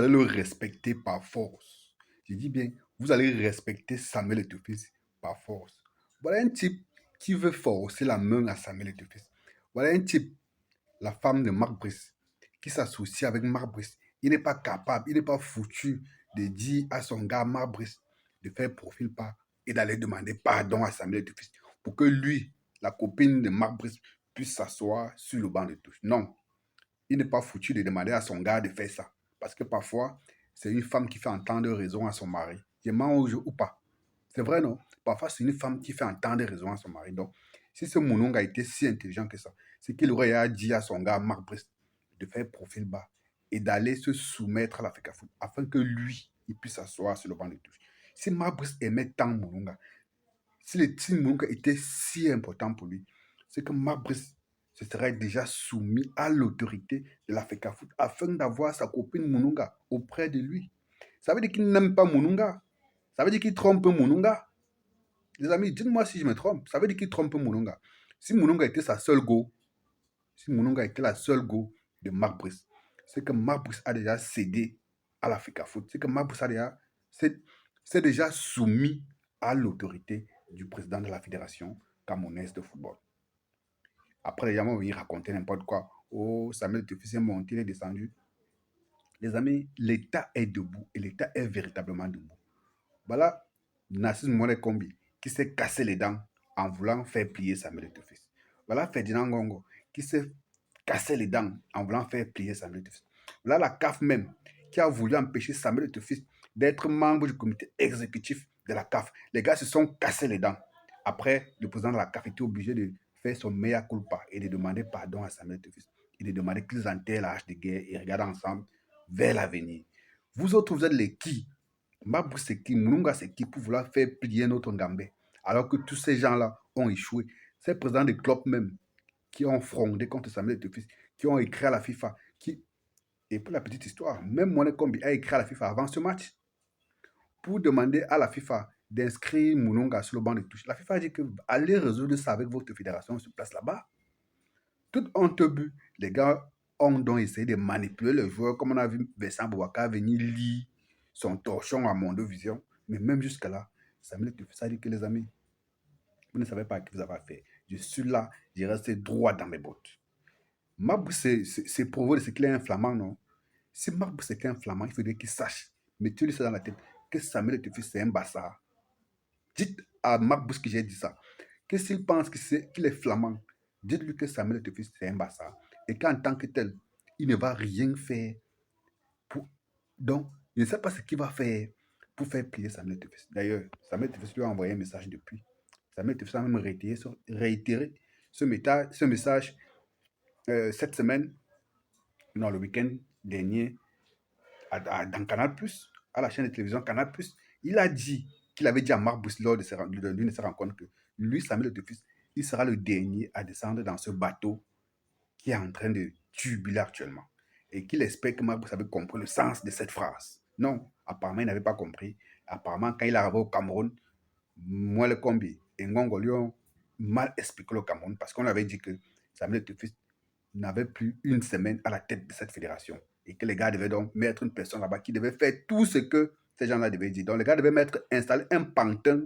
allez le respecter par force. Je dis bien, vous allez respecter Samuel Eto'o par force. Voilà un type qui veut forcer la main à Samuel Eto'o. Voilà un type, la femme de Marc Brice, qui s'associe avec Marc Brice. Il n'est pas capable, il n'est pas foutu de dire à son gars Marc Brice de faire profil bas et d'aller demander pardon à Samuel Eto'o pour que lui, la copine de Marc Brice, puisse s'asseoir sur le banc de touche. Non, il n'est pas foutu de demander à son gars de faire ça. Parce que parfois, c'est une femme qui fait entendre raison à son mari. Je mange ou pas. C'est vrai, non? Parfois, c'est une femme qui fait entendre raison à son mari. Donc, si ce mononga était si intelligent que ça, c'est qu'il aurait à dire à son gars, Marc Brest, de faire profil bas et d'aller se soumettre à la FECAFOOT afin que lui, il puisse s'asseoir sur le banc de touche. Si Marc Brest aimait tant mononga, si le team mononga était si important pour lui, c'est que Marc Brest se serait déjà soumis à l'autorité de la FECAFOOT afin d'avoir sa copine Mununga auprès de lui. Ça veut dire qu'il n'aime pas Mununga. Ça veut dire qu'il trompe Mununga. Les amis, dites-moi si je me trompe. Ça veut dire qu'il trompe Mununga. Si Mununga était sa seule go, si Mununga était la seule go de Marc Brice, c'est que Marc Brice a déjà cédé à la FECAFOOT. C'est que Marc Brice a déjà, c'est déjà soumis à l'autorité du président de la Fédération camerounaise de football. Après, les gens vont venir raconter n'importe quoi. Oh, Samuel Eto'o est monté, il est descendu. Les amis, l'État est debout et l'État est véritablement debout. Voilà Narcisse Monet Kombi qui s'est cassé les dents en voulant faire plier Samuel Eto'o. Voilà Ferdinand Ngongo qui s'est cassé les dents en voulant faire plier Samuel Eto'o. Voilà la CAF même qui a voulu empêcher Samuel Eto'o d'être membre du comité exécutif de la CAF. Les gars se sont cassés les dents. Après, le président de la CAF était obligé de faire son mea culpa et de demander pardon à Samuel Eto'o et de demander qu'ils enterrent la hache de guerre et regardent ensemble vers l'avenir. Vous autres, vous êtes les qui? Mabou c'est qui? Mununga c'est qui pour vouloir faire plier notre Ngambé? Alors que tous ces gens-là ont échoué. Ces présidents de clubs même qui ont frondé contre Samuel Eto'o, qui ont écrit à la FIFA, qui... Et pour la petite histoire, même Monet Kombi a écrit à la FIFA avant ce match pour demander à la FIFA d'inscrire Mununga sur le banc de touche. La FIFA a dit que allez résoudre ça avec votre fédération sur place là-bas. Tout honte but, les gars ont donc essayé de manipuler le joueur, comme on a vu Vincent Bouaka venir lire son torchon à Mondovision. Mais même jusqu'à là, Samuel Eto'o, ça dit que les amis, vous ne savez pas ce que vous avez fait. Je suis là, j'ai resté droit dans mes bottes. Mabou, c'est prouvé ce qu'il est un flamand, non? Si Mabou c'est un flamand, il faudrait qu'il sache, mettez-lui ça dans la tête, que Samuel Eto'o, c'est un bâtard. Dites à Mabou que j'ai dit ça. Que s'il pense qu'il est flamand, dites-lui que Samuel Eto'o, c'est un bâtard. Et qu'en tant que tel, il ne va rien faire pour... Donc, je ne sais pas ce qu'il va faire pour faire plier Samuel Eto'o. D'ailleurs, Samuel Eto'o lui a envoyé un message depuis. Samuel Eto'o a même réitéré ce message cette semaine, non, le week-end dernier, dans Canal+, à la chaîne de télévision Canal+. Il a dit qu'il avait dit à Marc Brice lors de l'une de ses rencontres que lui, Samuel Eto'o, il sera le dernier à descendre dans ce bateau qui est en train de tubuler actuellement. Et qu'il espère que Marc Brice avait compris le sens de cette phrase. Non, apparemment, il n'avait pas compris. Apparemment, quand il est arrivé au Cameroun, moi, le combi et Ngongo lui ont mal expliqué le Cameroun parce qu'on avait dit que Samuel Eto'o n'avait plus une semaine à la tête de cette fédération et que les gars devaient donc mettre une personne là-bas qui devait faire tout ce que ces gens-là devaient dire. Donc les gars devaient installer un pantin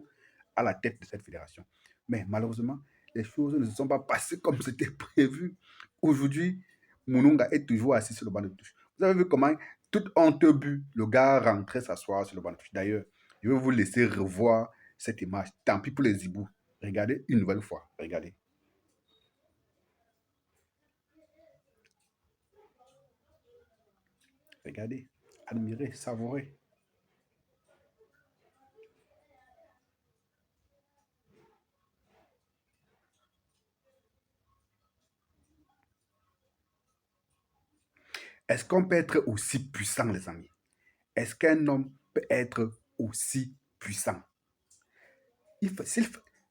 à la tête de cette fédération. Mais malheureusement, les choses ne se sont pas passées comme c'était prévu. Aujourd'hui, Mununga est toujours assis sur le banc de touche. Vous avez vu comment, tout honteux but, le gars rentrait s'asseoir sur le banc de touche. D'ailleurs, je vais vous laisser revoir cette image. Tant pis pour les hiboux. Regardez une nouvelle fois. Regardez. Regardez. Admirez, savourez. Est-ce qu'on peut être aussi puissant, les amis? Est-ce qu'un homme peut être aussi puissant?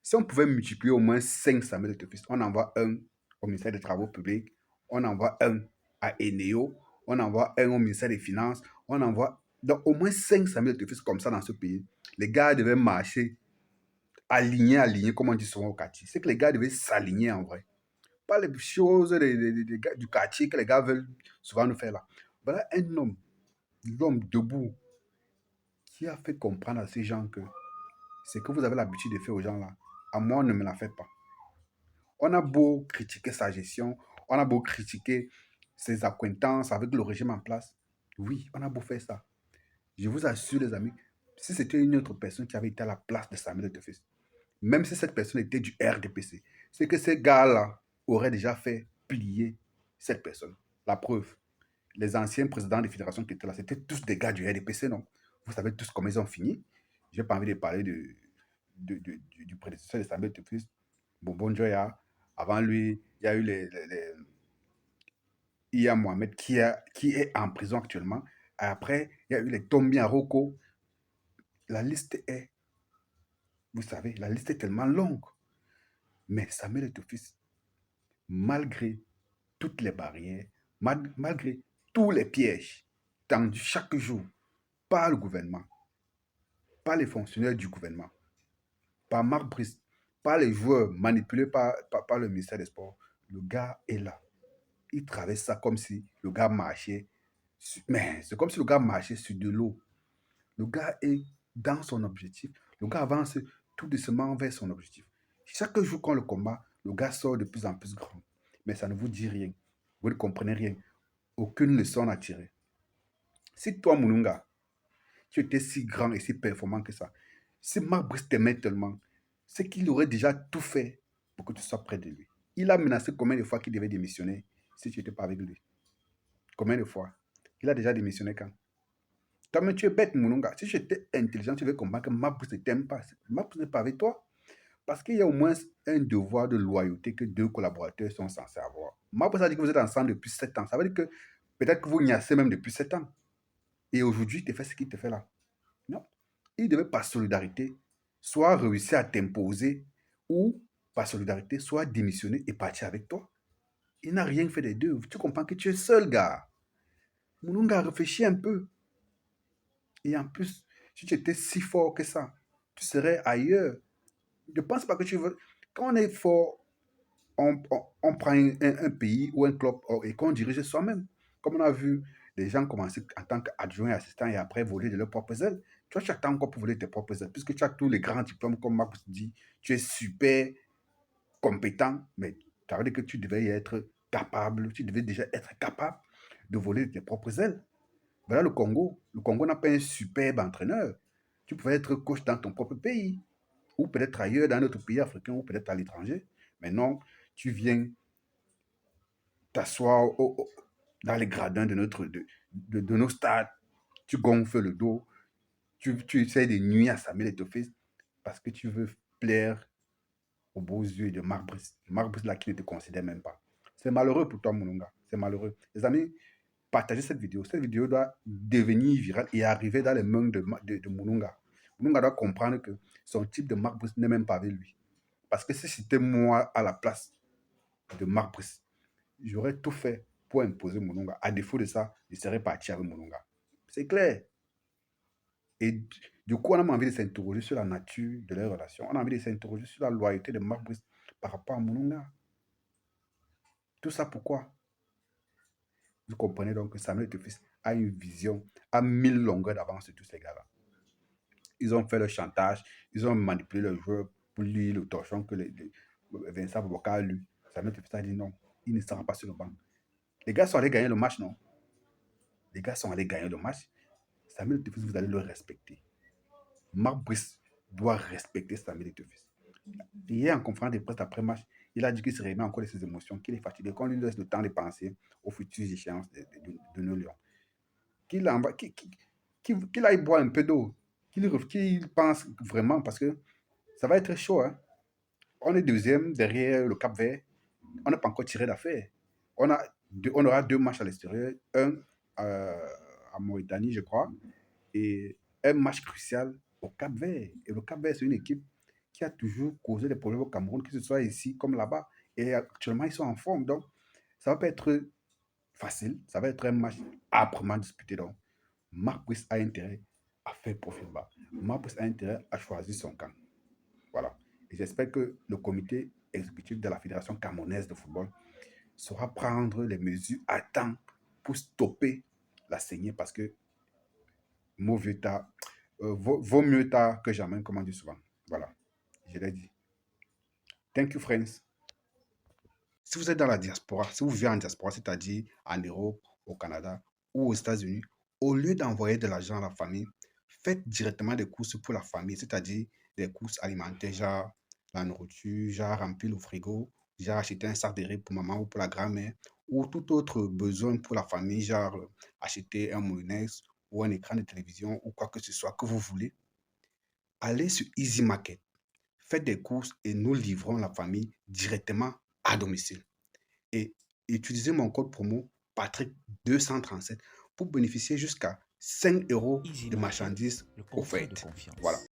Si on pouvait multiplier au moins 5 Samuel Eto'o, on envoie un au ministère des Travaux publics, on envoie un à Eneo, on envoie un au ministère des Finances, on envoie donc au moins 5 Samuel Eto'o comme ça dans ce pays. Les gars devaient marcher alignés, comme on dit souvent au quartier. C'est que les gars devaient s'aligner en vrai. Pas les choses du quartier que les gars veulent souvent nous faire là. Voilà un homme l'homme debout qui a fait comprendre à ces gens que c'est que vous avez l'habitude de faire aux gens là, à moi, ne me la faites pas. On a beau critiquer sa gestion, on a beau critiquer ses accointances avec le régime en place. Oui, on a beau faire ça. Je vous assure, les amis, si c'était une autre personne qui avait été à la place de Samuel Etofis, même si cette personne était du RDPC, c'est que ces gars-là auraient déjà fait plier cette personne. La preuve, les anciens présidents des fédérations qui étaient là, c'était tous des gars du RDPC, non? Vous savez tous comment ils ont fini. Je n'ai pas envie de parler du prédécesseur de Samuel Etofis, Bonbon Joya. Avant lui, il y a eu Iya Mohamed qui est en prison actuellement. Après, il y a eu les Tombi Aroko. La liste est, vous savez, la liste est tellement longue. Mais Samuel Etofis, malgré toutes les barrières, malgré tous les pièges tendus chaque jour par le gouvernement, par les fonctionnaires du gouvernement, par Marc Brice, par les joueurs manipulés par le ministère des Sports, le gars est là. Il traverse ça comme si le gars marchait. Mais c'est comme si le gars marchait sur de l'eau. Le gars est dans son objectif. Le gars avance tout doucement vers son objectif. Chaque jour qu'on le combat, le gars sort de plus en plus grand. Mais ça ne vous dit rien. Vous ne comprenez rien. Aucune leçon à tirer. Si toi, Mununga, tu étais si grand et si performant que ça, si Marc Brice t'aimait tellement, c'est qu'il aurait déjà tout fait pour que tu sois près de lui. Il a menacé combien de fois qu'il devait démissionner si tu n'étais pas avec lui? Combien de fois? Il a déjà démissionné quand? Toi-même, tu es bête, Mununga. Si tu étais intelligent, tu veux comprendre que Marc Brice ne t'aime pas. Marc Brice n'est pas avec toi. Parce qu'il y a au moins un devoir de loyauté que deux collaborateurs sont censés avoir. Marc Brice a dit que vous êtes ensemble depuis 7 ans. Ça veut dire que peut-être que vous niassez même depuis 7 ans. Et aujourd'hui, il te fait ce qu'il te fait là. Non. Il devait, par solidarité, soit réussir à t'imposer, ou par solidarité, soit démissionner et partir avec toi. Il n'a rien fait des deux. Tu comprends que tu es seul, gars. Mounonga, réfléchis un peu. Et en plus, si tu étais si fort que ça, tu serais ailleurs. Je ne pense pas que tu veux. Quand on est fort, on prend un pays ou un club et qu'on dirige soi-même. Comme on a vu des gens commencer en tant qu'adjoint et assistant et après voler de leurs propres ailes. Toi, tu attends encore pour voler tes propres ailes, puisque tu as tous les grands diplômes, comme Marc dit, tu es super compétent, mais ça veut dire que tu devais être capable, tu devais déjà être capable de voler tes propres ailes. Voilà le Congo. Le Congo n'a pas un superbe entraîneur. Tu pouvais être coach dans ton propre pays, ou peut-être ailleurs, dans un autre pays africain, ou peut-être à l'étranger. Mais non, tu viens t'asseoir dans les gradins de nos stades, tu gonfles le dos, tu essaies de nuire à Samuel Etofis parce que tu veux plaire aux beaux yeux de Marc Brice. Marc Brice là qui ne te considère même pas. C'est malheureux pour toi, Mounonga. C'est malheureux. Les amis, partagez cette vidéo. Cette vidéo doit devenir virale et arriver dans les mains de Mounonga. Mounonga doit comprendre que son type de Marc Brice n'est même pas avec lui. Parce que si c'était moi à la place de Marc Brice, j'aurais tout fait pour imposer Mounonga. À défaut de ça, je serais parti avec Mounonga. C'est clair. Et du coup, on a envie de s'interroger sur la nature de leur relation. On a envie de s'interroger sur la loyauté de Marc Brice par rapport à Mounonga. Tout ça pourquoi? Vous comprenez donc que Samuel Etofis a une vision à 1000 longueurs d'avance sur tous ces gars-là. Ils ont fait le chantage, ils ont manipulé le joueur pour lire le torchon que Vincent Boboka a lu. Samuel Etofis a dit non, il ne sera pas sur le banc. Les gars sont allés gagner le match, non? Les gars sont allés gagner le match. Samuel Etofis, vous allez le respecter. Marc Brice doit respecter Samuel Etofis. Hier, en conférence de presse après-match, il a dit qu'il se remet encore de ses émotions, qu'il est fatigué, qu'on lui laisse le temps de penser aux futures échéances de nos Lions. Qu'il aille boire un peu d'eau, qu'il pense vraiment, parce que ça va être chaud. Hein. On est deuxième derrière le Cap-Vert. On n'a pas encore tiré d'affaire. On aura 2 matchs à l'extérieur, un à Mauritanie, je crois, et un match crucial au Cap-Vert. Et le Cap-Vert, c'est une équipe qui a toujours causé des problèmes au Cameroun, que ce soit ici comme là-bas. Et actuellement, ils sont en forme. Donc, ça va pas être facile. Ça va être un match âprement disputé. Donc, Marc Brice a intérêt à faire profil bas. Marc Brice a intérêt à choisir son camp. Voilà. Et j'espère que le comité exécutif de la Fédération camerounaise de football saura prendre les mesures à temps pour stopper la saignée parce que Mauvais tard, vaut mieux tard que jamais, comme on dit souvent. Voilà, je l'ai dit. Thank you, friends. Si vous êtes dans la diaspora, si vous vivez en diaspora, c'est-à-dire en Europe, au Canada ou aux États-Unis, au lieu d'envoyer de l'argent à la famille, faites directement des courses pour la famille, c'est-à-dire des courses alimentaires, genre la nourriture, genre remplir le frigo, genre acheter un sac de riz pour maman ou pour la grand-mère, ou tout autre besoin pour la famille, genre acheter un moulinex ou un écran de télévision ou quoi que ce soit que vous voulez. Allez sur Easy Market, faites des courses et nous livrons la famille directement à domicile. Et utilisez mon code promo Patrick237 pour bénéficier jusqu'à 5 € Easy de Market, marchandises le contrat de offertes. Voilà. confiance.